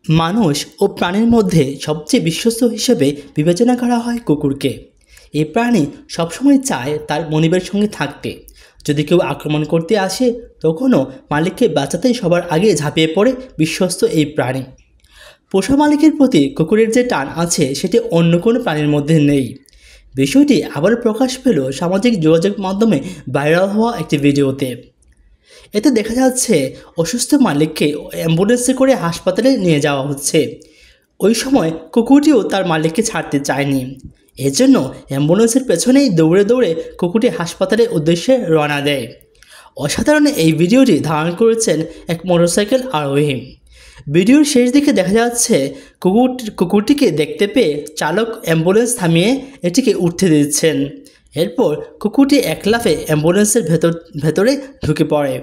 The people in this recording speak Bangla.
মানুষ ও প্রাণীর মধ্যে সবচেয়ে বিশ্বস্ত হিসেবে বিবেচনা করা হয় কুকুরকে। এই প্রাণী সবসময় চায় তার মনিবের সঙ্গে থাকতে। যদি কেউ আক্রমণ করতে আসে তখনও মালিককে বাঁচাতেই সবার আগে ঝাঁপিয়ে পড়ে বিশ্বস্ত এই প্রাণী। পোষা মালিকের প্রতি কুকুরের যে টান আছে সেটি অন্য কোনো প্রাণীর মধ্যে নেই। বিষয়টি আবারও প্রকাশ পেল সামাজিক যোগাযোগ মাধ্যমে ভাইরাল হওয়া একটি ভিডিওতে। এতে দেখা যাচ্ছে অসুস্থ মালিককে অ্যাম্বুলেন্সে করে হাসপাতালে নিয়ে যাওয়া হচ্ছে। ওই সময় কুকুরটিও তার মালিককে ছাড়তে চায়নি। এজন্য অ্যাম্বুলেন্সের পেছনেই দৌড়ে দৌড়ে কুকুরটি হাসপাতালের উদ্দেশ্যে রওনা দেয়। অসাধারণ এই ভিডিওটি ধারণ করেছেন এক মোটরসাইকেল আরোহী। ভিডিওর শেষ দিকে দেখা যাচ্ছে কুকুরটিকে দেখতে পেয়ে চালক অ্যাম্বুলেন্স থামিয়ে এটিকে উঠতে দিচ্ছেন। এরপর কুকুরটি এক লাফে অ্যাম্বুলেন্সের ভেতরে ঢুকে পড়ে।